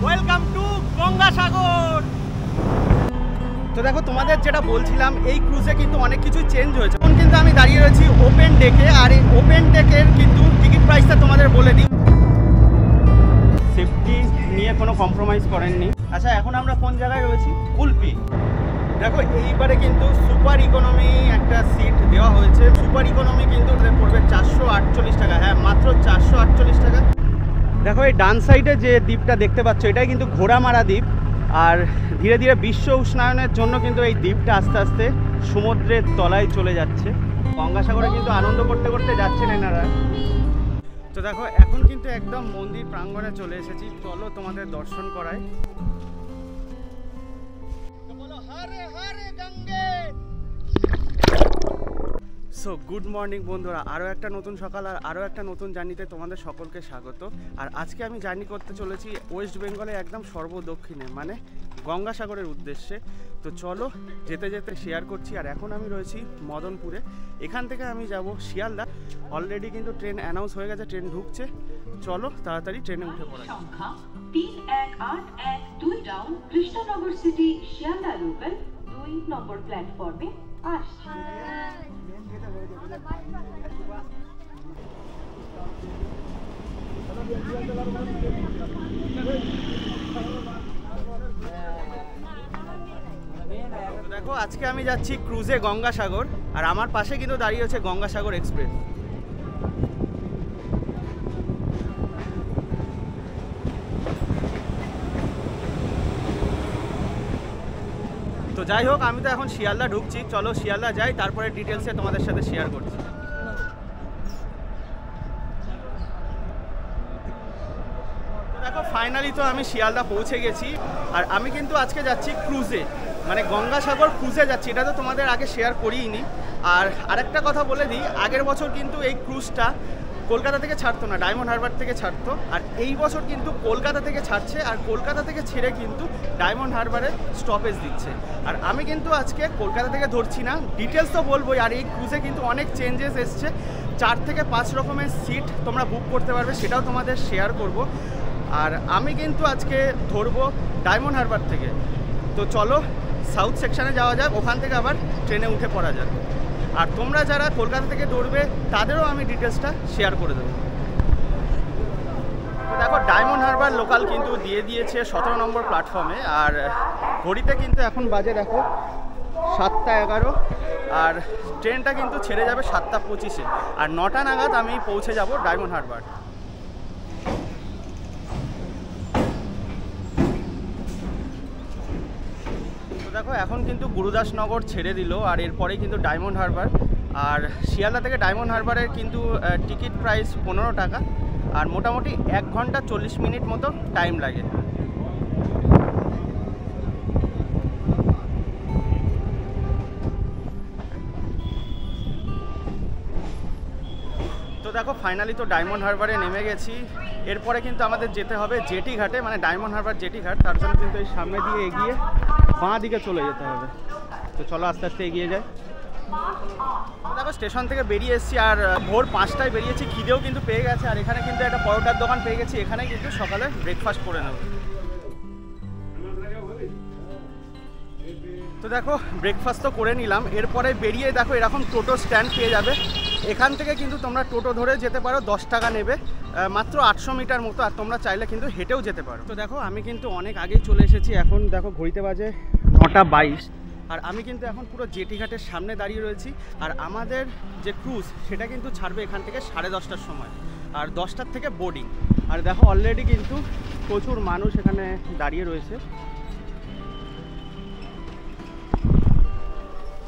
Welcome to Gangasagar. তো দেখো তোমাদের যেটা বলছিলাম, এই ক্রুজে কিন্তু অনেক কিছু চেঞ্জ হয়েছে। এখন কিন্তু আমি দাঁড়িয়ে রয়েছি ওপেন ডেকে, আর এই ওপেন ডেকের কিন্তু টিকিট প্রাইসটা তোমাদের বলে দিই। সেফটি নিয়ে কোনো কম্প্রোমাইজ করেননি। আচ্ছা, এখন আমরা কোন জায়গায় রয়েছি? কুলপি। দেখো এইবারে কিন্তু সুপার ইকোনমি একটা সিট দেওয়া হয়েছে। সুপার ইকোনমি কিন্তু পড়বে 448 টাকা। হ্যাঁ, মাত্র 448 টাকা। দেখো এই ডান সাইডে যে দ্বীপটা দেখতে পাচ্ছ, এটাই কিন্তু ঘোড়ামারা দ্বীপ। আর ধীরে ধীরে বিশ্ব উষ্ণায়নের জন্য কিন্তু এই দ্বীপটা আস্তে আস্তে সমুদ্রের তলায় চলে যাচ্ছে। গঙ্গাসাগরে কিন্তু আনন্দ করতে করতে যাচ্ছেন এনারা। তো দেখো এখন কিন্তু একদম মন্দির প্রাঙ্গণে চলে এসেছি। চলো তোমাদের দর্শন করাই। সো গুড মর্নিং বন্ধুরা, আরও একটা নতুন সকাল আর আরও একটা নতুন জার্নিতে তোমাদের সকলকে স্বাগত। আর আজকে আমি জার্নি করতে চলেছি ওয়েস্ট বেঙ্গলে একদম সর্বদক্ষিণে, মানে গঙ্গাসাগরের উদ্দেশ্যে। তো চলো যেতে যেতে শেয়ার করছি। আর এখন আমি রয়েছি মদনপুরে। এখান থেকে আমি যাব শিয়ালদা। অলরেডি কিন্তু ট্রেন অ্যানাউন্স হয়ে গেছে, ট্রেন ঢুকছে। চলো তাড়াতাড়ি ট্রেনে উঠে পড়া। 31812 down Krishnanagar city Sealdah local 2 নম্বর প্ল্যাটফর্মে আসছে। দেখো আজকে আমি যাচ্ছি ক্রুজে গঙ্গাসাগর, আর আমার পাশে কিন্তু দাঁড়িয়ে আছে গঙ্গাসাগর এক্সপ্রেস। তো যাই হোক, আমি তো এখন শিয়ালদা ঢুকছি। চলো শিয়ালদা যাই, তারপরে ডিটেলসে তোমাদের সাথে শেয়ার করছি। দেখো ফাইনালি তো আমি শিয়ালদা পৌঁছে গেছি। আর আমি কিন্তু আজকে যাচ্ছি ক্রুজে, মানে গঙ্গাসাগর ক্রুজে যাচ্ছি। এটা তো তোমাদের আগে শেয়ার করিনি। আর আরেকটা কথা বলে দিই, আগের বছর কিন্তু এই ক্রুজটা কলকাতা থেকে ছাড়তো না, ডায়মন্ড হারবার থেকে ছাড়তো। আর এই বছর কিন্তু কলকাতা থেকে ছাড়ছে, আর কলকাতা থেকে ছেড়ে কিন্তু ডায়মন্ড হারবারে স্টপেজ দিচ্ছে। আর আমি কিন্তু আজকে কলকাতা থেকে ধরছি না, ডিটেলস তো বলবোই। আর এই ক্রুজে কিন্তু অনেক চেঞ্জেস এসছে। 4 থেকে 5 রকমের সিট তোমরা বুক করতে পারবে, সেটাও তোমাদের শেয়ার করব। আর আমি কিন্তু আজকে ধরবো ডায়মন্ড হারবার থেকে। তো চলো সাউথ সেকশানে যাওয়া যাক, ওখান থেকে আবার ট্রেনে উঠে পড়া যাক। আর তোমরা যারা কলকাতা থেকে ধরবে তাদেরও আমি ডিটেলসটা শেয়ার করে দেবো। তো দেখো ডায়মন্ড হারবার লোকাল কিন্তু দিয়ে দিয়েছে 17 নম্বর প্ল্যাটফর্মে। আর ঘড়িতে কিন্তু এখন বাজে দেখো 7:11। আর ট্রেনটা কিন্তু ছেড়ে যাবে 7:25-এ। আর 9টা নাগাদ আমি পৌঁছে যাব ডায়মন্ড হারবার। দেখো এখন কিন্তু গুরুদাসনগর ছেড়ে দিল, আর এরপরেই কিন্তু ডায়মন্ড হারবার। আর শিয়ালদা থেকে ডায়মন্ড হারবারের কিন্তু টিকিট প্রাইস 15 টাকা। আর মোটামুটি 1 ঘন্টা 40 মিনিট মতো টাইম লাগে। তো দেখো ফাইনালি তো ডায়মন্ড হারবারে নেমে গেছি। এরপরে কিন্তু আমাদের যেতে হবে জেটি ঘাটে, মানে ডায়মন্ড হারবার জেটি ঘাট। তার জন্য কিন্তু এই সামনে দিয়ে এগিয়ে বাঁ দিকে চলে যেতে হবে। তো চলো আস্তে আস্তে এগিয়ে যাই। দেখো স্টেশন থেকে বেরিয়ে এসেছি, আর ভোর 5টায় বেরিয়েছি। খিদেও কিন্তু পেয়ে গেছে। আর এখানে কিন্তু একটা পরোটার দোকান পেয়ে গেছি, এখানে কিন্তু সকালে ব্রেকফাস্ট করে নেব। তো দেখো ব্রেকফাস্ট তো করে নিলাম। এরপরে বেরিয়ে দেখো এরকম টোটো স্ট্যান্ড পেয়ে যাবে। এখান থেকে কিন্তু তোমরা টোটো ধরে যেতে পারো, 10 টাকা নেবে, মাত্র 800 মিটার মতো। আর তোমরা চাইলে কিন্তু হেঁটেও যেতে পারো। তো দেখো আমি কিন্তু অনেক আগেই চলে এসেছি। এখন দেখো ঘড়িতে বাজে 9:22। আর আমি কিন্তু এখন পুরো জেটি ঘাটের সামনে দাঁড়িয়ে রয়েছি। আর আমাদের যে ক্রুজ সেটা কিন্তু ছাড়বে এখান থেকে 10:30টার সময়। আর 10টার থেকে বোর্ডিং। আর দেখো অলরেডি কিন্তু প্রচুর মানুষ এখানে দাঁড়িয়ে রয়েছে।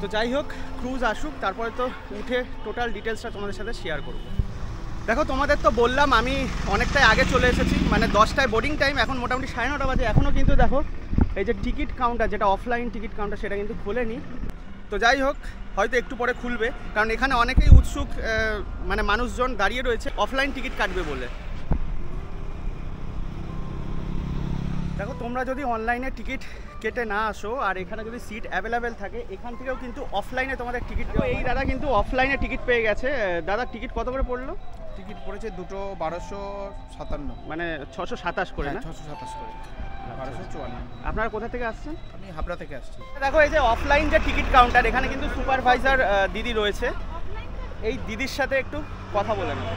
তো যাই হোক, ক্রুজ আসুক, তারপরে তো উঠে টোটাল ডিটেলসটা তোমাদের সাথে শেয়ার করব। দেখো তোমাদের তো বললাম আমি অনেকটাই আগে চলে এসেছি, মানে 10টায় বোর্ডিং টাইম। এখন মোটামুটি 9:30 বাজে। এখনও কিন্তু দেখো এই যে টিকিট কাউন্টার, যেটা অফলাইন টিকিট কাউন্টার, সেটা কিন্তু খোলেনি। তো যাই হোক, হয়তো একটু পরে খুলবে, কারণ এখানে অনেকেই উৎসুক, মানে মানুষজন দাঁড়িয়ে রয়েছে অফলাইন টিকিট কাটবে বলে। দেখো তোমরা যদি অনলাইনে টিকিট কেটে না আসো, আর এখানে যদি সিট অ্যাভেলেবেল থাকে, এখান থেকেও কিন্তু অফলাইনে তোমাদের টিকিট। এই দাদা কিন্তু অফলাইনে টিকিট পেয়ে গেছে। দাদা টিকিট কত করে পড়লো? টিকিট পড়েছে দুটো 1257, মানে 627 করে না? 627 করে। 1254। আপনারা কোথা থেকে আসছেন? আমি হাবড়া থেকে আসছি। দেখো এই যে অফলাইন যে টিকিট কাউন্টার, এখানে কিন্তু সুপারভাইজার দিদি রয়েছে, এই দিদির সাথে একটু কথা বলে নেব।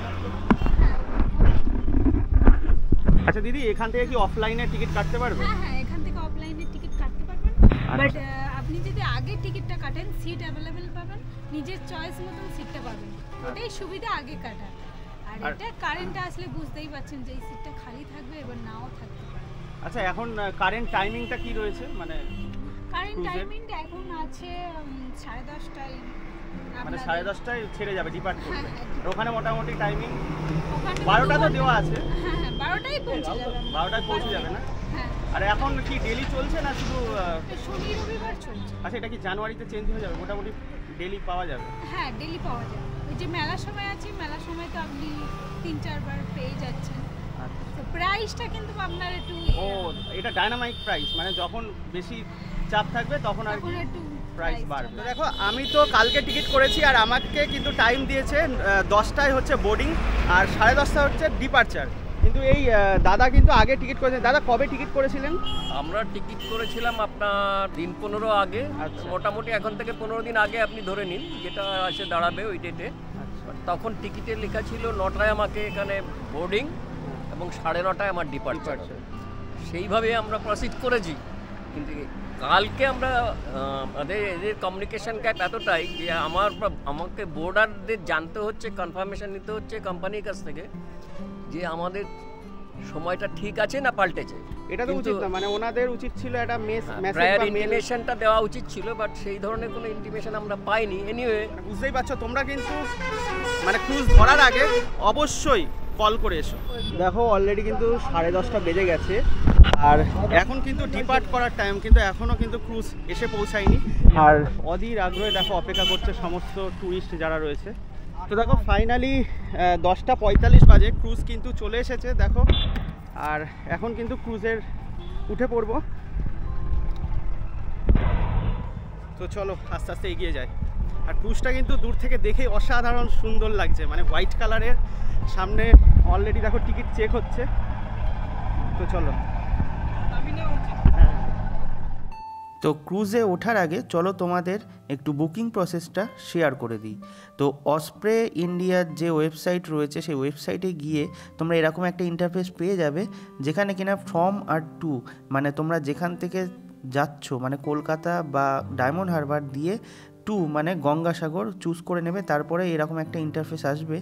আচ্ছা দিদি, এখান থেকে কি অফলাইনে টিকিট কাটতে পারবে? হ্যাঁ, এখান থেকে অফলাইনে টিকিট কাটতে পারবেন, বাট আপনি যদি আগে টিকিটটা কাটেন সিট অ্যাভেলেবেল পাবেন, নিজের চয়েস মতন সিটটা পাবেন, ওটাই সুবিধা আগে কাটা। আর এটা কারেন্টটা আসলে বুঝতেই পারছেন যে এই সিটটা খালি থাকবে, এবার নাও থাকতে পারে। আচ্ছা, এখন কারেন্ট টাইমিংটা কি রয়েছে? মানে কারেন্ট টাইমিংটা এখন আছে 10:30টায়, মানে 10:30টায় ছেড়ে যাবে, ডিপার্ট করবে। হ্যাঁ। আর ওখানে মোটামুটি টাইমিং ওখানে 12টা তো দেওয়া আছে। হ্যাঁ 12টায় পৌঁছে যাবে। 12টায় পৌঁছে যাবে না? হ্যাঁ, আর এখন কি ডেলি চলছে না শুধু? শনি রবিবার চলছে। আচ্ছা, এটা কি জানুয়ারিতে চেঞ্জ হয়ে যাবে? মোটামুটি ডেলি পাওয়া যাবে? হ্যাঁ, ডেলি পাওয়া যায়। ওই যে মেলার সময় আছে, মেলার সময় তো আপনি 3-4 বার পেয়ে যাচ্ছেন। তো প্রাইসটা কিন্তু আপনার একটু ও, এটা ডায়নামাইক প্রাইস, মানে যখন বেশি চাপ থাকবে তখন আর কি একটু প্রাইস বাড়বে। তো দেখো, আমি তো কালকে টিকিট করেছি আর আমাকে কিন্তু টাইম দিয়েছে 10টায় হচ্ছে বোর্ডিং আর 10:30 হচ্ছে ডিপারচার। কিন্তু এই দাদা কিন্তু আগে টিকিট করেছেন। দাদা কবে টিকিট করেছিলেন? আমরা টিকিট করেছিলাম আপনার দিন 15 আগে। আচ্ছা। মোটামুটি এখন থেকে 15 দিন আগে আপনি ধরে নিন, যেটা এসে দাঁড়াবে ওই ডেটে। তখন টিকিটে লেখা ছিল 9টায় আমাকে এখানে বোর্ডিং এবং 9:30টায় আমার ডিপার্চার। সেইভাবে আমরা প্রসিড করেছি, কিন্তু কালকে আমরা আমাদের এদের কমিউনিকেশন গ্যাপ এতটাই যে আমাকে বোর্ডারদের জানতে হচ্ছে, কনফার্মেশন নিতে হচ্ছে কোম্পানির কাছ থেকে যে আমাদের সময়টা ঠিক আছে না পাল্টেছে। এটা তো উচিত না, মানে ওনাদের উচিত ছিল একটা মেসেজ প্রায়ার বা মেল। ইন্টিমেশনটা দেওয়া উচিত ছিল, বাট সেই ধরনের কোনো ইন্টিমেশন আমরা পাইনি। এনিওয়ে, বুঝতেই পারছো তোমরা কিন্তু মানে ক্রুজ ধরার আগে অবশ্যই কল করে এসো। দেখো অলরেডি কিন্তু 10:30 বেজে গেছে আর এখন কিন্তু ডিপার্ট করার টাইম, কিন্তু এখনো কিন্তু ক্রুজ এসে পৌঁছায়নি। আর অধীর আগ্রহে দেখো অপেক্ষা করছে সমস্ত ট্যুরিস্ট যারা রয়েছে। তো দেখো ফাইনালি 10:45 বাজে, ক্রুজ কিন্তু চলে এসেছে দেখো। আর এখন কিন্তু ক্রুজের উঠে পড়বো। তো চলো আস্তে আস্তে এগিয়ে যাই। আর ক্রুজটা কিন্তু দূর থেকে দেখেই অসাধারণ সুন্দর লাগছে, মানে হোয়াইট কালারের। সামনে অলরেডি দেখো টিকিট চেক হচ্ছে। তো চলো। তো ক্রুজে ওঠার আগে চলো তোমাদের একটু বুকিং প্রসেসটা শেয়ার করে দিই। তো অসপ্রে ইন্ডিয়ার যে ওয়েবসাইট রয়েছে সেই ওয়েবসাইটে গিয়ে তোমরা এরকম একটা ইন্টারফেস পেয়ে যাবে, যেখানে কিনা ফ্রম আর টু, মানে তোমরা যেখান থেকে যাচ্ছ মানে কলকাতা বা ডায়মন্ড হারবার দিয়ে টু মানে গঙ্গাসাগর চুজ করে নেবে। তারপরে এরকম একটা ইন্টারফেস আসবে,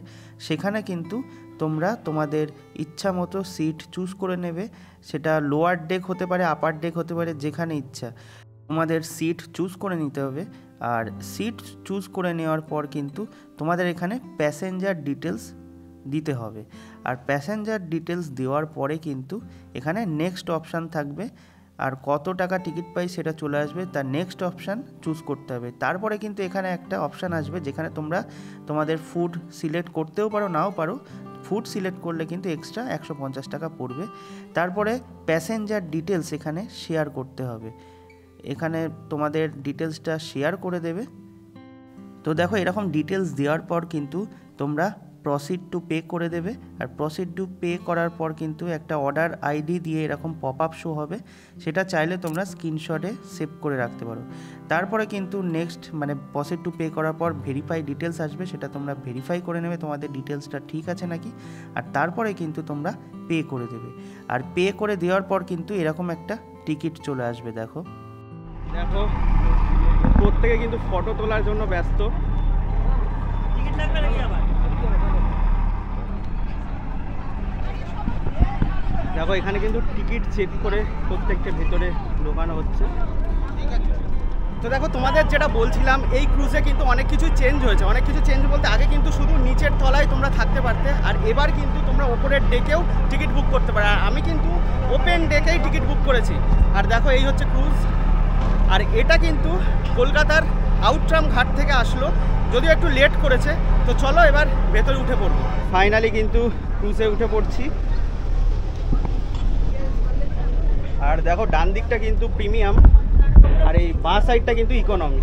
সেখানে কিন্তু তোমরা তোমাদের ইচ্ছা মতো সিট চুজ করে নেবে। সেটা লোয়ার ডেক হতে পারে, আপার ডেক হতে পারে, যেখানে ইচ্ছা তোমাদের সিট চুজ করে নিতে হবে। আর সিট চুজ করে নেওয়ার পর কিন্তু তোমাদের এখানে প্যাসেঞ্জার ডিটেলস দিতে হবে। আর প্যাসেঞ্জার ডিটেলস দেওয়ার পরে কিন্তু এখানে নেক্সট অপশান থাকবে, আর কত টাকা টিকিট প্রাইস সেটা চলে আসবে, তার নেক্সট অপশান চুজ করতে হবে। তারপরে কিন্তু এখানে একটা অপশান আসবে যেখানে তোমরা তোমাদের ফুড সিলেক্ট করতেও পারো, নাও পারো। ফুড সিলেক্ট করলে কিন্তু এক্সট্রা 150 টাকা পড়বে। তারপরে প্যাসেঞ্জার ডিটেলস এখানে শেয়ার করতে হবে, এখানে তোমাদের ডিটেলসটা শেয়ার করে দেবে। তো দেখো এরকম ডিটেলস দেওয়ার পর কিন্তু তোমরা প্রসিড টু পে করে দেবে। আর প্রসিড টু পে করার পর কিন্তু একটা অর্ডার আইডি দিয়ে এরকম পপ আপ শো হবে, সেটা চাইলে তোমরা স্ক্রিনশটে সেভ করে রাখতে পারো। তারপরে কিন্তু নেক্সট মানে প্রসিড টু পে করার পর ভেরিফাই ডিটেলস আসবে, সেটা তোমরা ভেরিফাই করে নেবে তোমাদের ডিটেলসটা ঠিক আছে নাকি। আর তারপরে কিন্তু তোমরা পে করে দেবে। আর পে করে দেওয়ার পর কিন্তু এরকম একটা টিকিট চলে আসবে। দেখো দেখো প্রত্যেকে কিন্তু ফটো তোলার জন্য ব্যস্ত। দেখো এখানে কিন্তু টিকিট চেক করে প্রত্যেকটা ভেতরে ঢোকানো হচ্ছে। তো দেখো তোমাদের যেটা বলছিলাম, এই ক্রুজে কিন্তু অনেক কিছু চেঞ্জ হয়েছে। অনেক কিছু চেঞ্জ বলতে আগে কিন্তু শুধু নিচের তলায় তোমরা থাকতে পারতে, আর এবার কিন্তু তোমরা ওপরের ডেকেও টিকিট বুক করতে পারো। আর আমি কিন্তু ওপেন ডেকেই টিকিট বুক করেছি। আর দেখো এই হচ্ছে ক্রুজ। আর এটা কিন্তু কলকাতার আউটরাম ঘাট থেকে আসলো, যদিও একটু লেট করেছে। তো চলো এবার ভেতরে উঠে পড়বো। ফাইনালি কিন্তু ক্রুজে উঠে পড়ছি। আর দেখো ডান দিকটা কিন্তু প্রিমিয়াম, আর এই বাঁ সাইডটা কিন্তু ইকোনমি।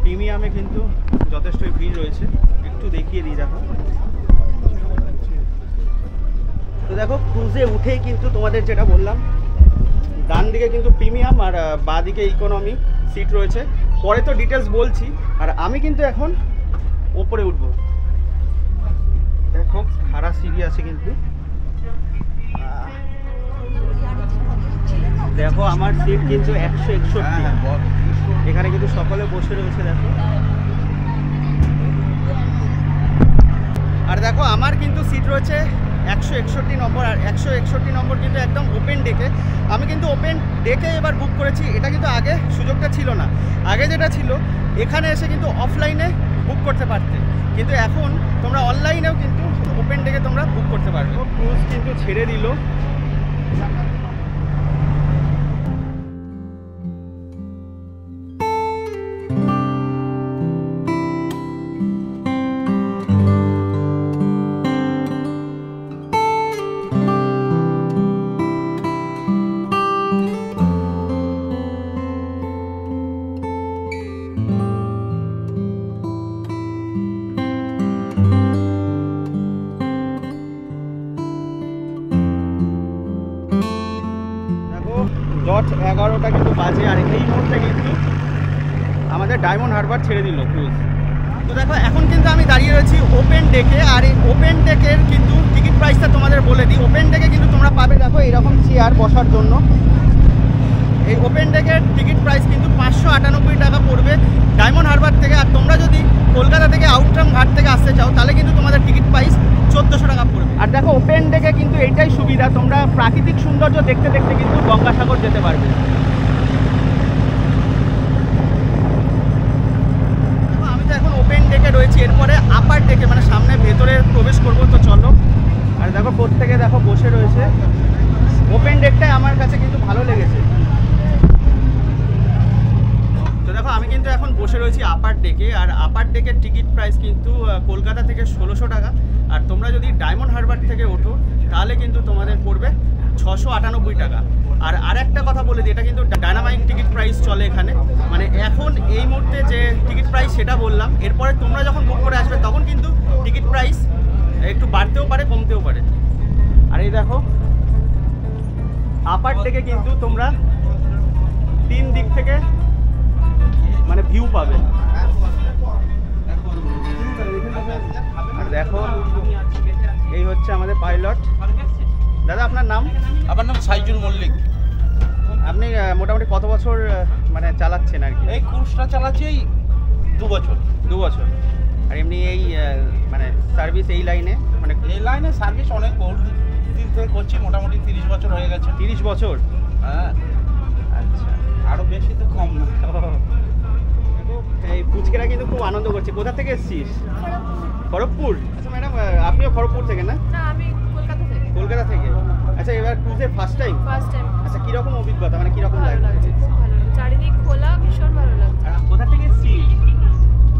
প্রিমিয়ামে কিন্তু যথেষ্ট ভিড় রয়েছে, একটু দেখিয়ে দিই। দেখো তো দেখো ক্রুজে উঠেই কিন্তু তোমাদের যেটা বললাম, ডান দিকে কিন্তু প্রিমিয়াম আর বাঁ দিকে ইকোনমি সিট রয়েছে। পরে তো ডিটেলস বলছি। আর আমি কিন্তু এখন ওপরে উঠবো। দেখো খারাপ সিঁড়ি আছে কিন্তু। দেখো আমার সিট কিন্তু 161। এখানে কিন্তু সকলে বসে রয়েছে দেখো। আর দেখো আমার কিন্তু সিট রয়েছে 161 নম্বর। আর 161 নম্বর কিন্তু একদম ওপেন ডেকে। আমি কিন্তু ওপেন ডেকে এবার বুক করেছি। এটা কিন্তু আগে সুযোগটা ছিল না। আগে যেটা ছিল এখানে এসে কিন্তু অফলাইনে বুক করতে পারতে, কিন্তু এখন তোমরা অনলাইনেও কিন্তু ওপেন ডেকে তোমরা বুক করতে পারবে। ক্রুজ কিন্তু ছেড়ে দিল। ডট 11টা কিন্তু বাজে। আর এই মুহূর্তে কিন্তু আমাদের ডায়মন্ড হারবার ছেড়ে দিল ক্রুজ। তো দেখো এখন কিন্তু আমি দাঁড়িয়ে রয়েছি ওপেন ডেকে। আর এই ওপেন ডেকের কিন্তু টিকিট প্রাইসটা তোমাদের বলে দিই। ওপেন ডেকে কিন্তু তোমরা পাবে দেখো এরকম চেয়ার বসার জন্য। এই ওপেন ডেকের টিকিট প্রাইস কিন্তু 598 টাকা পড়বে ডায়মন্ড হারবার থেকে। আর তোমরা যদি কলকাতা থেকে আউটরাম ঘাট থেকে আসতে চাও তাহলে কিন্তু তোমাদের টিকিট প্রাইস 1400 টাকা পড়বে। আর দেখো ওপেন ডেকে কিন্তু এইটাই সুবিধা, তোমরা প্রাকৃতিক সৌন্দর্য দেখতে দেখতে কিন্তু গঙ্গাসাগর যেতে পারবে। আমি তো এখন ওপেন ডেকে রয়েছি, এরপরে আপার ডেকে মানে সামনে ভেতরে প্রবেশ করবো। তো চলো। আর দেখো প্রত্যেকে দেখো বসে রয়েছে। ওপেন ডেকটাই আমার কাছে কিন্তু ভালো লেগেছে। তো দেখো আমি কিন্তু এখন বসে রয়েছি আপার ডেকে। আর আপার ডেকের টিকিট প্রাইস কিন্তু কলকাতা থেকে 1600 টাকা। আর তোমরা যদি ডায়মন্ড হারবার থেকে ওঠো তাহলে কিন্তু তোমাদের পড়বে 698 টাকা। আর আরেকটা কথা বলে দিই, এটা কিন্তু ডায়নামাইট টিকিট প্রাইস চলে এখানে। মানে এখন এই মুহূর্তে যে টিকিট প্রাইস সেটা বললাম, এরপরে তোমরা যখন বুক করে আসবে তখন কিন্তু টিকিট প্রাইস একটু বাড়তেও পারে কমতেও পারে। আর এই দেখো আপার ডেকে কিন্তু তোমরা 3 দিক থেকে মানে ভিউ পাবে। আর দেখো এই হচ্ছে আমাদের পাইলট। দাদা আপনার নাম? আমার নাম সাইজুল মল্লিক। আপনি মোটামুটি কত বছর মানে চালাচ্ছেন আর কি? এই কোর্সটা চালাচ্ছি এই 2 বছর। 2 বছর। আর এমনি এই মানে সার্ভিস এই লাইনে মানে এই লাইনে সার্ভিস অনেক বহু দিন থেকে করছি, মোটামুটি 30 বছর হয়ে গেছে। 30 বছর? হ্যাঁ। আচ্ছা, আরও বেশি তো কম না। এই পুচকেরা কিন্তু খুব আনন্দ করছে। কোথা থেকে এসেছিস? খড়গপুর। আচ্ছা ম্যাডাম আপনিও খড়গপুর থেকে না? না, আমি কলকাতা থেকে। কলকাতা থেকে। আচ্ছা এবার ক্রুজে ফার্স্ট টাইম? First time. আচ্ছা কিরকম অভিজ্ঞতা, মানে কিরকম ভালো লাগছে, লাগছে? খুব ভালো লাগছে। চারিদিক খোলা, ভীষণ ভালো লাগছে। আর কোথা থেকে এসেছিস?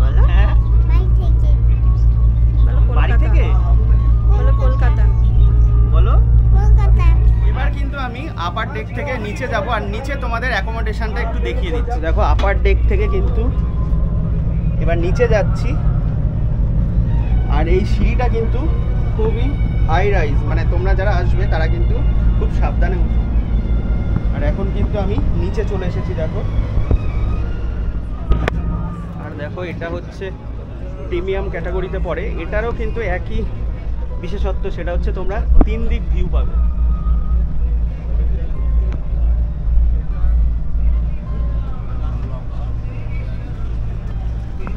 বলো। হ্যাঁ বলো বাড়ি কলকাতা। থেকে? বলো কলকাতা। বলো এবার কিন্তু আমি আপার ডেক থেকে নিচে যাব। আর নিচে তোমাদের অ্যাকোমোডেশনটা একটু দেখিয়ে দিচ্ছি। দেখো আপার ডেক থেকে কিন্তু এবার নিচে যাচ্ছি। আর এই সিঁড়িটা কিন্তু খুবই হাই রাইজ, মানে তোমরা যারা আসবে তারা কিন্তু খুব সাবধানে উঠো। আর এখন কিন্তু আমি নিচে চলে এসেছি দেখো। আর দেখো এটা হচ্ছে প্রিমিয়াম ক্যাটাগরিতে পড়ে। এটারও কিন্তু একই বিশেষত্ব, সেটা হচ্ছে তোমরা 3 দিক ভিউ পাবে।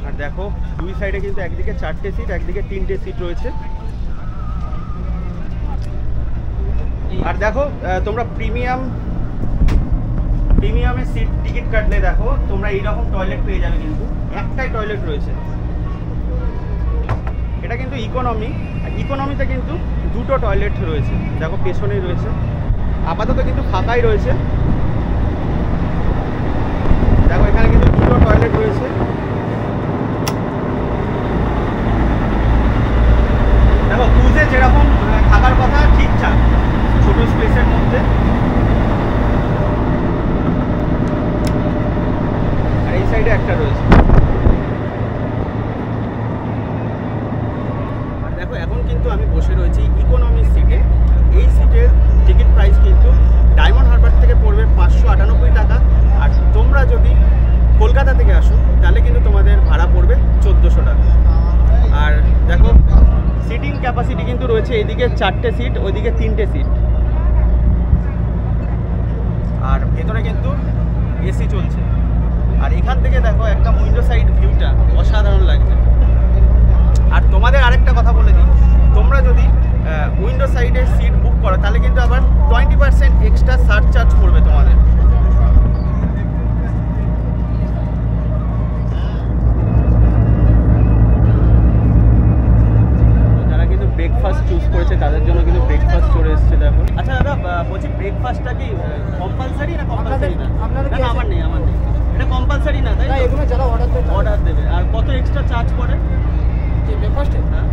আর দেখো দুই সাইডে কিন্তু একদিকে 4টে সিট, একদিকে 3টে সিট রয়েছে। আর দেখো তোমরা প্রিমিয়ামের সিট টিকিট কাটলে দেখো তোমরা এইরকম টয়লেট পেয়ে যাবে। কিন্তু একটাই টয়লেট রয়েছে। এটা কিন্তু ইকোনমিতে কিন্তু 2টো টয়লেট রয়েছে। দেখো পেছনেই রয়েছে। আপাতত কিন্তু ফাঁকাই রয়েছে। দেখো এখানে কিন্তু 2টো টয়লেট রয়েছে। দেখো ক্রুজে যেরকম থাকার কথা ঠিকঠাক ছোট স্পেসের মধ্যে। আর এই সাইডে একটা রয়েছে। আর দেখো এখন কিন্তু আমি বসে রয়েছি ইকোনমি সিটে। এই রয়েছে এদিকে 4টে সিট, ওইদিকে 3টে সিট, আর ভেতরে কিন্তু এসি চলছে। আর এখান থেকে দেখো একটা উইন্ডো সাইড ভিউটা অসাধারণ লাগছে। আর তোমাদের আরেকটা কথা বলে দিই, তোমরা যদি উইন্ডো সাইডে সিট বুক করো তাহলে কিন্তু আবার 20% এক্সট্রা সারচার্জ পড়বে তোমাদের। যারা কিন্তু ব্রেকফাস্ট চুজ করেছে তাদের জন্য কিন্তু ব্রেকফাস্ট চলে এসেছে দেখো। আচ্ছা দাদা, বলছি ব্রেকফাস্টটা কি কম্পালসারি না কম্পালসারি না? না, আমার নেই। এটা কম্পালসারি না, তাই? এগুলো যারা অর্ডার দেবে। আর কত এক্সট্রা চার্জ পড়ে যে ব্রেকফাস্টে? হ্যাঁ,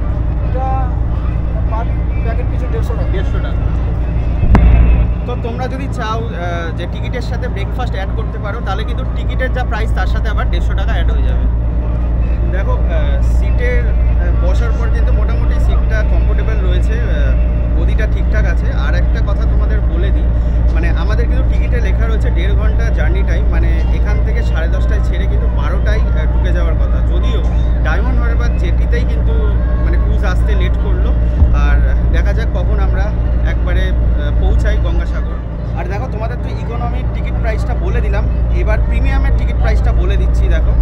এটা পার প্যাকেট পিছু 150 টাকা। তো তোমরা যদি চাও যে টিকিটের সাথে ব্রেকফাস্ট অ্যাড করতে পারো তাহলে কিন্তু টিকিটের যা প্রাইস তার সাথে আবার 150 টাকা অ্যাড হয়ে যাবে। দেখো সিটের বসার পর কিন্তু মোটামুটি সিটটা কমফোর্টেবল রয়েছে, গদিটা ঠিকঠাক আছে। আর একটা কথা তোমাদের বলে দিই, মানে আমাদের কিন্তু টিকিটে লেখা রয়েছে 1.5 ঘন্টা জার্নি টাইম, মানে এখান থেকে 10:30টায় ছেড়ে কিন্তু 12টায় ঢুকে যাওয়ার কথা। যদিও ডায়মন্ড হারবার জেটিতেই কিন্তু মানে ক্রুজ আসতে লেট করলো। আর দেখা যাক কখন আমরা একবারে পৌঁছাই গঙ্গাসাগর। আর দেখো তোমাদের তো ইকোনমির টিকিট প্রাইসটা বলে দিলাম, এবার প্রিমিয়ামের টিকিট প্রাইসটা বলে দিচ্ছি। দেখো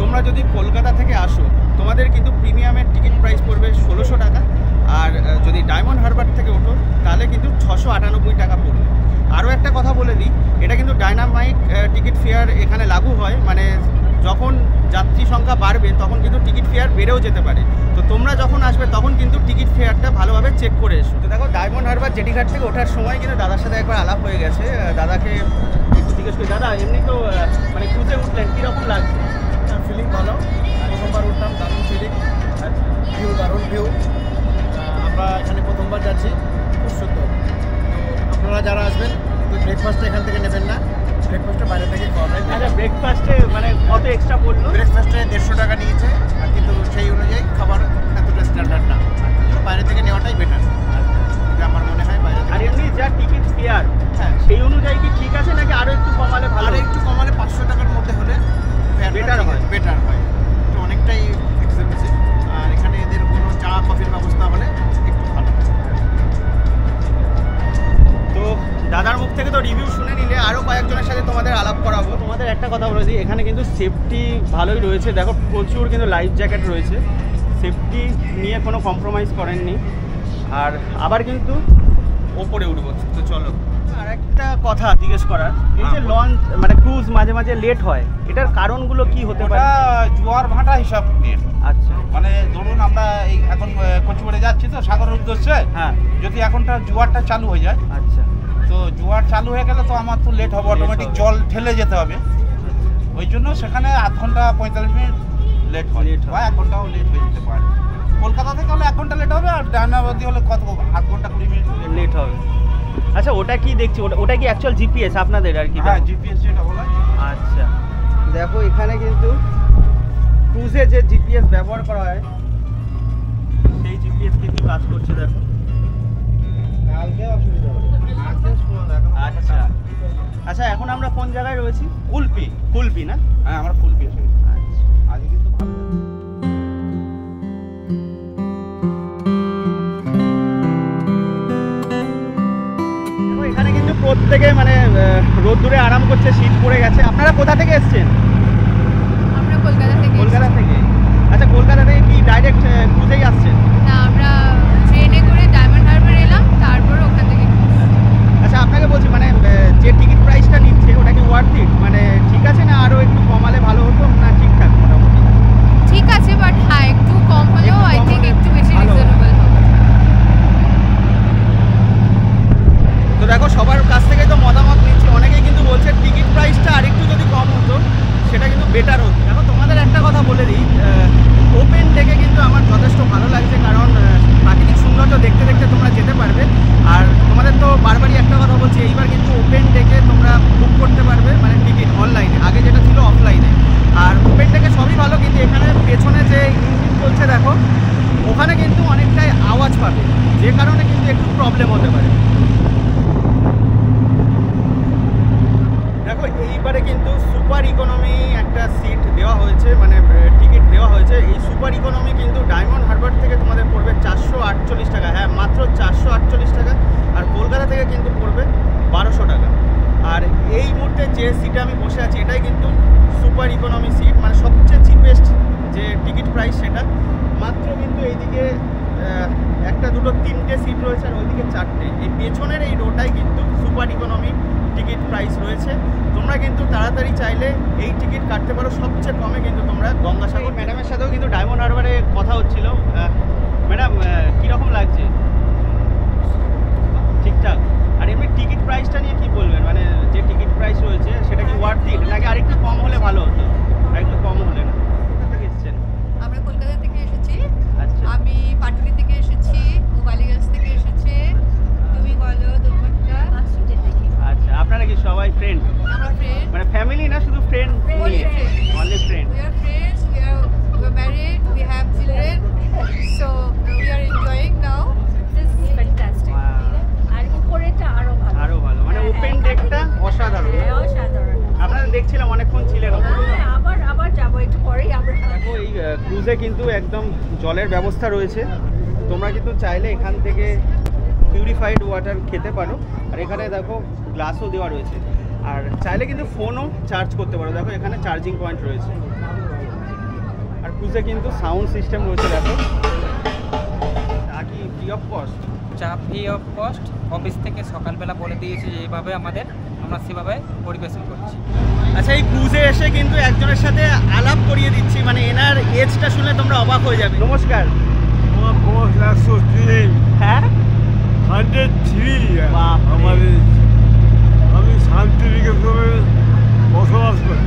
তোমরা যদি কলকাতা থেকে আসো তোমাদের কিন্তু প্রিমিয়ামের টিকিট প্রাইস পড়বে 1600 টাকা, আর যদি ডায়মন্ড হারবার থেকে ওঠো তাহলে কিন্তু 698 টাকা পড়বে। আরও একটা কথা বলে দিই, এটা কিন্তু ডায়নামাইট টিকিট ফেয়ার এখানে লাগু হয়, মানে যখন যাত্রী সংখ্যা বাড়বে তখন কিন্তু টিকিট ফেয়ার বেড়েও যেতে পারে। তো তোমরা যখন আসবে তখন কিন্তু টিকিট ফেয়ারটা ভালোভাবে চেক করে এসো। তো দেখো ডায়মন্ড হারবার জেটিঘাট থেকে ওঠার সময় কিন্তু দাদার সাথে একবার আলাপ হয়ে গেছে। দাদাকে একটু জিজ্ঞেস করি, দাদা এমনি তো মানে ক্রুজে উঠলেন, কীরকম লাগছে? ফিলিং ভালো, প্রথমবার উঠলাম, দারুণ ফিলিং। আচ্ছা, ভিউ দারুণ ভিউ। আমরা এখানে প্রথমবার যাচ্ছি, খুব সুন্দর। তো আপনারা যারা আসবেন তো ব্রেকফাস্টটা এখান থেকে নেবেন না, ব্রেকফাস্টটা বাইরে থেকে খাওয়াবেন। আচ্ছা, ব্রেকফাস্টে মানে কত এক্সট্রা পড়লো? ব্রেকফাস্টে 150 টাকা নিয়েছে, আর কিন্তু সেই অনুযায়ী খাবার এতটা স্ট্যান্ডার্ড না, বাইরে থেকে নেওয়াটাই বেটার। এটা আমার মনে হয় বাইরে আর থেকে। এমনি যা টিকিট ফেয়ার, হ্যাঁ, সেই অনুযায়ী কি ঠিক আছে নাকি আরও একটু কমালে ভালো? আর একটু কমালে 500 টাকার মধ্যে হলে বেটার হয়। বেটার হয়, তো অনেকটাই এক্সপেন্সিভ। আর এখানে এদের কোনো চা কফির ব্যবস্থা হলে একটু ভালো। তো দাদার মুখ থেকে তো রিভিউ শুনে নিলে, আরও কয়েকজনের সাথে তোমাদের আলাপ করাবো। তোমাদের একটা কথা বলে দিই, এখানে কিন্তু সেফটি ভালোই রয়েছে। দেখো প্রচুর কিন্তু লাইফ জ্যাকেট রয়েছে, সেফটি নিয়ে কোনো কম্প্রোমাইজ করেননি। আর আবার কিন্তু ওপরে উঠবো, তো চলো। আর একটা কথা জিজ্ঞেস করার, এই যে লঞ্চ মানে ক্রুজ মাঝে মাঝে লেট হয়, এটার কারণগুলো কি হতে পারে? জোয়ার ভাটা হিসাব নিয়ে। আচ্ছা, মানে ধরুন আমরা এই এখন কচুয়াড়ে যাচ্ছি তো সাগরের উদ্দেশ্যে, হ্যাঁ, যদি এখনটা জোয়ারটা চালু হয়ে যায়, আচ্ছা, তো জোয়ার চালু হয়ে গেলে তো আমার তো লেট হবে, অটোমেটিক হবে। জল ঠেলে যেতে হবে। ওই জন্য সেখানে আধ ঘন্টা 45 মিনিট লেট হয়, বা 1 ঘন্টাও লেট হয়ে যেতে পারে। কলকাতা থেকে হলে 1 ঘন্টা লেট হবে, আর ডায়নাবাদি হলে কত আধ ঘন্টা 20 মিনিট লেট হবে। আচ্ছা, ওটা কি দেখছি, ওটা কি অ্যাকচুয়াল জিপিএস আপনাদের আর কি? হ্যাঁ, জিপিএস যেটা বলা। আচ্ছা, দেখো এখানে কিন্তু ক্রুজে যে জিপিএস ব্যবহার করা হয় সেই জিপিএস কিন্তু কাজ করছে। দেখো, কালকে অসুবিধা হবে। আচ্ছা আচ্ছা, এখন আমরা কোন জায়গায় রয়েছি? কুলপি না? হ্যাঁ, আমরা ফুল পেয়েছি আজকে কিন্তু ভালো। এখানে কিন্তু প্রত্যেকে মানে রোদ্দুরে আরাম করছে, শীত পড়ে গেছে। আপনারা কোথা থেকে এসেছেন? আমরা কলকাতা থেকে কলকাতা থেকে। আচ্ছা, কলকাতা থেকে কি ডাইরেক্ট ক্রুজেই আসছেন? না, আমরা ট্রেনে করে ডায়মন্ড হারবার এলাম, তারপর ওখান থেকে। আচ্ছা, আপনাকে বলছি মানে যে টিকিট প্রাইসটা নিচ্ছে ওটা কি ওয়ার্থ ইট, মানে ঠিক আছে না আরও একটু কমালে ভালো হতো, না ঠিকঠাক মোটামুটি? ঠিক আছে, বাট হ্যাঁ একটু কম হলেও একটু আই কম থিঙ্ক হলে একটু বেশি ভালো। রিজনেবল হবে। তো দেখো সবার কাছ থেকে তো মতামত নিচ্ছি, অনেকেই কিন্তু বলছে টিকিট প্রাইসটা আরেকটু যদি কম হতো সেটা কিন্তু বেটার হতো। দেখো তোমাদের একটা কথা বলে দিই, ওপেন ডেকে কিন্তু আমার যথেষ্ট ভালো লাগছে, কারণ প্রাকৃতিক সৌন্দর্য দেখতে দেখতে তোমরা যেতে পারবে। আর তোমাদের তো বারবারই একটা কথা বলছি, এইবার কিন্তু ওপেন ডেকে তোমরা বুক করতে পারবে, মানে টিকিট অনলাইনে, আগে যেটা ছিল অফলাইনে। আর ওপেন ডেকে সবই ভালো, কিন্তু এখানে পেছনে যে ইঞ্জিন চলছে দেখো, ওখানে কিন্তু অনেকটাই আওয়াজ পাবে, যে কারণে কিন্তু একটু প্রবলেম হতে পারে। দেখো এইবারে কিন্তু সুপার ইকোনমি একটা সিট দেওয়া হয়েছে, মানে টিকিট দেওয়া হয়েছে। এই সুপার ইকোনমি কিন্তু ডায়মন্ড হারবার থেকে তোমাদের পড়বে 448 টাকা, হ্যাঁ মাত্র 448 টাকা। আর কলকাতা থেকে কিন্তু পড়বে 1200 টাকা। আর এই মুহূর্তে যে সিটে আমি বসে আছি এটাই কিন্তু সুপার ইকোনমি সিট, মানে সবচেয়ে চিপেস্ট যে টিকিট প্রাইস সেটা। মাত্র কিন্তু এইদিকে একটা দুটো তিনটে সিট রয়েছে আর ওইদিকে চারটে। এই পেছনের এই রোটাই কিন্তু সুপার ইকোনমি টিকিট প্রাইস রয়েছে। তোমরা কিন্তু তাড়াতাড়ি চাইলে এই টিকিট কাটতে পারো, সবচেয়ে কমে কিন্তু তোমরা গঙ্গাসাগর। ম্যাডামের সাথেও কিন্তু ডায়মন্ড হারবারে কথা হচ্ছিল। ম্যাডাম কীরকম লাগছে? ঠিকঠাক? আর এমনি টিকিট প্রাইসটা নিয়ে কি বলবেন, মানে যে টিকিট প্রাইস রয়েছে সেটা কি ওয়ার্থ ইট নাকি আরেকটু কম হলে ভালো হতো? আরেকটু কম হলে না? কোথা থেকে এসেছেন? আমরা কলকাতা থেকে এসেছি। আচ্ছা, আমি পাটুলি থেকে এসেছি, বালিগঞ্জ থেকে এসেছি, তুমি বলো দুর্ঘটনা। আচ্ছা, আপনারা কি সবাই ফ্রেন্ড? আমরা ফ্রেন্ড, মানে ফ্যামিলি না শুধু friend? Only friend. we are friends, we are married, we have children, so we are enjoying now. This is fantastic. আর উপরেটা আরো ভালো। আরো ভালো, মানে ওপেন ডেকটা অসাধারণ। অসাধারণ। আপনারা দেখছিলাম অনেকক্ষণ ছিলেন ওপরে। আবার যাবো একটু পরেই আমরা। দেখো এই ক্রুজে কিন্তু একদম জলের ব্যবস্থা রয়েছে। তোমরা কিন্তু চাইলে এখান থেকে পিউরিফাইড ওয়াটার খেতে পারো। আর এখানে দেখো গ্লাসও দেওয়া রয়েছে। আর চাইলে কিন্তু ফোনও চার্জ করতে পারো। দেখো এখানে চার্জিং পয়েন্ট রয়েছে। আর ক্রুজে কিন্তু সাউন্ড সিস্টেম রয়েছে। দেখো তা কি ফ্রি অফ কস্ট? চা ফ্রি অফ কস্ট। অফিস থেকে সকালবেলা বলে দিয়েছে যে এইভাবে আমরা সেভাবে পরিবেশন করছি। আচ্ছা, এই ক্রুজে এসে কিন্তু একজনের সাথে আলাপ করিয়ে দিচ্ছি, মানে এনার এজটা শুনলে তোমরা অবাক হয়ে যাবে। নমস্কার। আমার বয়স 103। হ্যাঁ, 103। বাপরে। আমি শান্তিনিকেতনে বসবাস করি,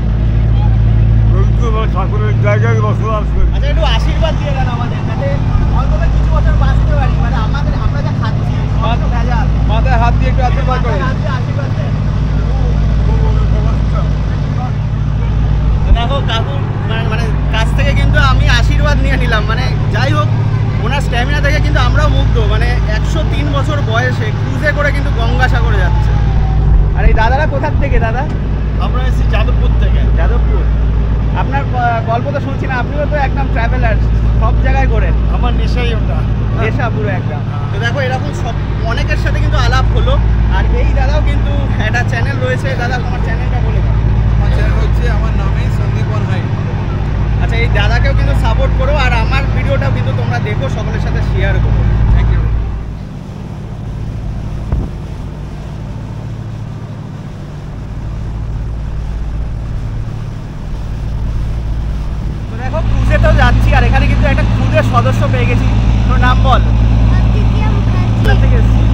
রবীন্দ্রনাথ ঠাকুরের জায়গায় বসবাস করি। আচ্ছা, একটু আশীর্বাদ দিয়ে দেন আমাদের, যাতে অন্তত কিছু বছর বাঁচতে পারি। মানে আমরা যা খাচ্ছি ভেজাল। মাথায় হাত দিয়ে একটু আশীর্বাদ করে। আশীর্বাদ দেন। দেখো কাকু মানে কাছ থেকে কিন্তু আমি আশীর্বাদ নিয়ে নিলাম। মানে যাই হোক, ওনার স্ট্যামিনা থেকে কিন্তু আমরাও মুগ্ধ। মানে 103 বছর বয়সে ক্রুজে করে কিন্তু গঙ্গাসাগরে যাচ্ছে। আর এই দাদারা কোথার থেকে দাদা? আমরা এসেছি যাদবপুর থেকে। যাদবপুর। আপনার গল্প তো শুনছি না, আপনিও তো একদম ট্রাভেলার, সব জায়গায় ঘোরেন। আমার নেশাই ওটা, নেশা পুরো একদম। তো দেখো এরকম সব অনেকের সাথে কিন্তু আলাপ হলো। আর এই দাদাও কিন্তু একটা চ্যানেল রয়েছে। দাদা তোমার চ্যানেলটা বলে দাও। আমার চ্যানেল হচ্ছে আমার নামেই সন্দীপ হাই। আচ্ছা, এই দাদাকেও কিন্তু সাপোর্ট করো আর আমার ভিডিওটাও কিন্তু তোমরা দেখো, সকলের সাথে শেয়ার করো। Thank you. তো দেখো ক্রুজে তো যাচ্ছি আর এখানে কিন্তু একটা ক্রুজের সদস্য পেয়ে গেছি। তোর নাম বল। কোথা থেকে এসেছিস?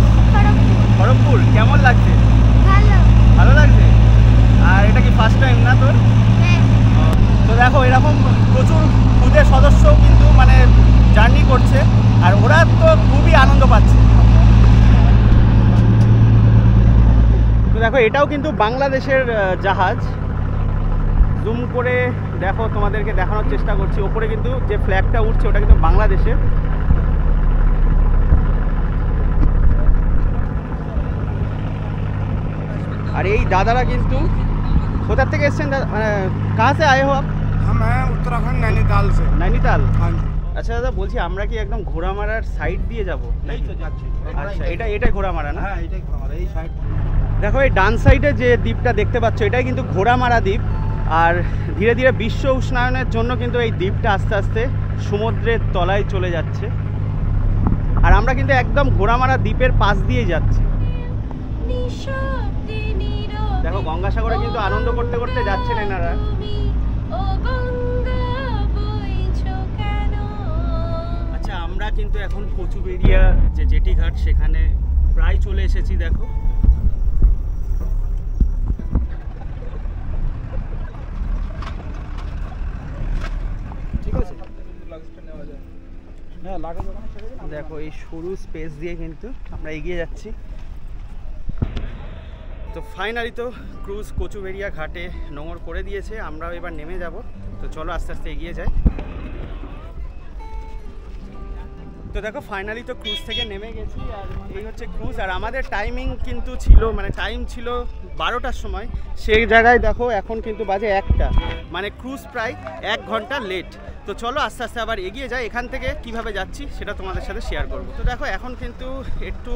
খড়গপুর। কেমন লাগছে? ভালো লাগছে। আর এটা কি ফার্স্ট টাইম না তোর? তো দেখো এরকম প্রচুর ক্রুজের সদস্য কিন্তু মানে জার্নি করছে আর ওরা তো খুবই আনন্দ পাচ্ছে। তো দেখো এটাও কিন্তু বাংলাদেশের জাহাজ। জুম করে দেখো, তোমাদেরকে দেখানোর চেষ্টা করছি। ওপরে কিন্তু যে ফ্ল্যাগটা উঠছে ওটা কিন্তু বাংলাদেশের। আর এই দাদারা কিন্তু কোথা থেকে এসছেন? কাহা সে আয়ে হো আপ? हम हैं उत्तराखंड नैनीताल से। নৈনিতাল। हाँ जी। আচ্ছা দাদা, বলছি আমরা কি একদম ঘোড়ামারার সাইড দিয়ে যাব? এই তো যাচ্ছি। আচ্ছা, এটাই ঘোড়ামারা না? হ্যাঁ, এটাই আমার এই সাইড। দেখো এই ডান সাইডে যে দ্বীপটা দেখতে পাচ্ছ এটাই কিন্তু ঘোড়ামারা দ্বীপ। আর ধীরে ধীরে বিশ্ব উষ্ণায়নের জন্য কিন্তু এই দ্বীপটা আস্তে আস্তে সমুদ্রের তলায় চলে যাচ্ছে। আর আমরা কিন্তু একদম ঘোড়ামারা দ্বীপের পাশ দিয়ে যাচ্ছি। দেখো গঙ্গাসাগরে কিন্তু আনন্দ করতে করতে যাচ্ছেন এনারা। আচ্ছা, আমরা কিন্তু এখন কচুবেড়িয়া যে জেটি ঘাট সেখানে প্রায় চলে এসেছি। দেখো ঠিক আছে, দেখো এই সরু স্পেস দিয়ে কিন্তু আমরা এগিয়ে যাচ্ছি। তো ফাইনালি তো ক্রুজ কচুবেড়িয়া ঘাটে নোঙর করে দিয়েছে। আমরাও এবার নেমে যাব। তো চলো আস্তে আস্তে এগিয়ে যাই। তো দেখো ফাইনালি তো ক্রুজ থেকে নেমে গেছি, আর এই হচ্ছে ক্রুজ। আর আমাদের টাইমিং কিন্তু ছিল, মানে টাইম ছিল 12টার সময়, সেই জায়গায় দেখো এখন কিন্তু বাজে 1টা, মানে ক্রুজ প্রায় 1 ঘন্টা লেট। তো চলো আস্তে আস্তে আবার এগিয়ে যাই, এখান থেকে কিভাবে যাচ্ছি সেটা তোমাদের সাথে শেয়ার করব। তো দেখো এখন কিন্তু একটু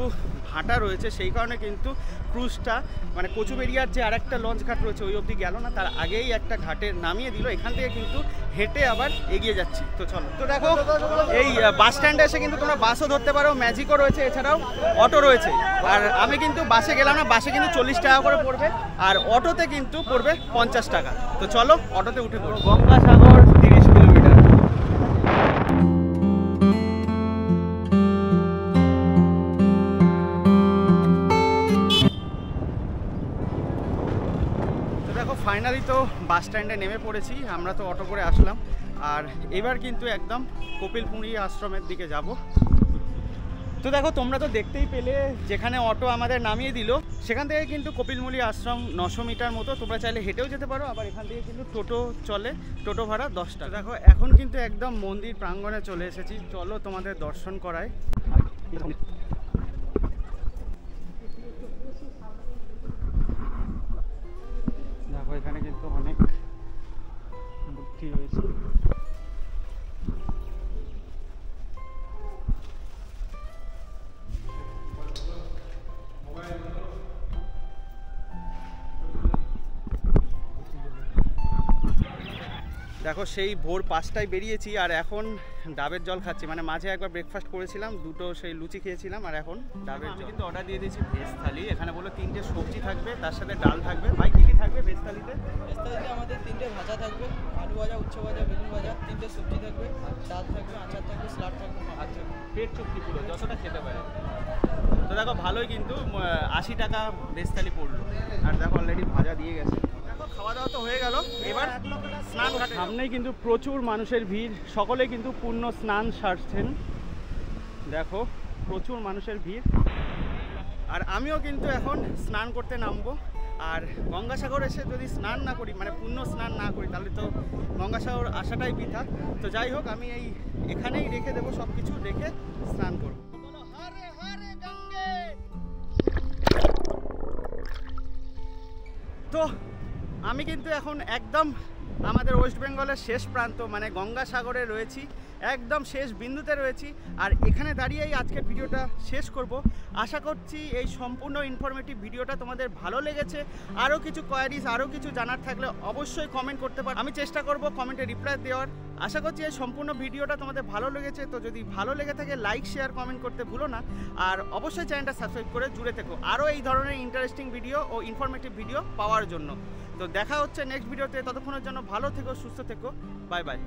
ভাটা রয়েছে, সেই কারণে কিন্তু ক্রুজটা মানে কচুবেড়িয়ার যে আরেকটা লঞ্চ ঘাট রয়েছে ওই অবধি গেল না, তার আগেই একটা ঘাটে নামিয়ে দিল। এখান থেকে কিন্তু হেঁটে আবার এগিয়ে যাচ্ছি। তো চলো, তো দেখো এই বাস স্ট্যান্ডে এসে কিন্তু তোমরা বাসও ধরতে পারো, ম্যাজিকও রয়েছে, এছাড়াও অটো রয়েছে। আর আমি কিন্তু বাসে গেলাম না, বাসে কিন্তু 40 টাকা করে পড়বে, আর অটোতে কিন্তু পড়বে 50 টাকা। তো চলো অটোতে উঠে পড়ো। গঙ্গাসাগর 30 কিলোমিটার। ফাইনালি তো বাস স্ট্যান্ডে নেমে পড়েছি, আমরা তো অটো করে আসলাম, আর এবার কিন্তু একদম কপিলমুড়ি আশ্রমের দিকে যাব। তো দেখো তোমরা তো দেখতেই পেলে, যেখানে অটো আমাদের নামিয়ে দিল সেখান থেকে কিন্তু কপিলমুড়ি আশ্রম 900 মিটার মতো। তোমরা চাইলে হেঁটেও যেতে পারো, আবার এখান থেকে কিন্তু টোটো চলে, টোটো ভাড়া 10 টাকা। দেখো এখন কিন্তু একদম মন্দির প্রাঙ্গণে চলে এসেছি, চলো তোমাদের দর্শন করায়। দেখো এখানে কিন্তু অনেক মূর্তি রয়েছে। দেখো সেই ভোর 5টায় বেরিয়েছি, আর এখন ডাবের জল খাচ্ছি। মানে মাঝে একবার ব্রেকফাস্ট করেছিলাম, দুটো সেই লুচি খেয়েছিলাম, আর এখন ডাবের জল। কিন্তু অর্ডার দিয়ে দিয়েছি ভেজ থালি। এখানে বলো 3টে সবজি থাকবে, তার সাথে ডাল থাকবে। ভাই কী কী থাকবে ভেজ থালিতে? ভেজ থালিতে আমাদের 3টে ভাজা থাকবে, আলু ভাজা, উচ্ছে ভাজা, বেগুন ভাজা, 3টে সবজি থাকবে, ডাল থাকবে, আচার থাকবে, স্যালাড থাকবে। আচ্ছা, পেট চুক্তি পুরো যতটা খেতে পারে। তো দেখো ভালোই, কিন্তু 80 টাকা ভেজ থালি পড়লো, আর দেখো অলরেডি ভাজা দিয়ে গেছে। খাওয়া দাওয়া তো হয়ে গেল, এবার স্নান ঘাটে। সামনেই কিন্তু প্রচুর মানুষের ভিড়, সকলে কিন্তু পূর্ণ স্নান সারছেন। দেখো প্রচুর মানুষের ভিড়, আর আমিও কিন্তু এখন স্নান করতে নামবো। আর গঙ্গাসাগর এসে যদি স্নান না করি, মানে পূর্ণ স্নান না করি, তাহলে তো গঙ্গাসাগর আসাটাই বৃথা। তো যাই হোক, আমি এখানেই রেখে দেবো, সব কিছু রেখে স্নান করবো। তো আমি কিন্তু এখন একদম আমাদের ওয়েস্ট বেঙ্গলের শেষ প্রান্ত, মানে গঙ্গাসাগরে রয়েছি, একদম শেষ বিন্দুতে রয়েছি। আর এখানে দাঁড়িয়েই আজকের ভিডিওটা শেষ করব। আশা করছি এই সম্পূর্ণ ইনফরমেটিভ ভিডিওটা তোমাদের ভালো লেগেছে। আরও কিছু কোয়ারিজ, আরও কিছু জানার থাকলে অবশ্যই কমেন্ট করতে পারো, আমি চেষ্টা করব কমেন্টে রিপ্লাই দেওয়ার। আশা করছি এই সম্পূর্ণ ভিডিওটা তোমাদের ভালো লেগেছে। তো যদি ভালো লেগে থাকে লাইক, শেয়ার, কমেন্ট করতে ভুলো না, আর অবশ্যই চ্যানেলটা সাবস্ক্রাইব করে জুড়ে থেকো আরও এই ধরনের ইন্টারেস্টিং ভিডিও ও ইনফরমেটিভ ভিডিও পাওয়ার জন্য। তো দেখা হচ্ছে নেক্সট ভিডিওতে, ততক্ষণের জন্য ভালো থেকো, সুস্থ থেকো, বাই বাই।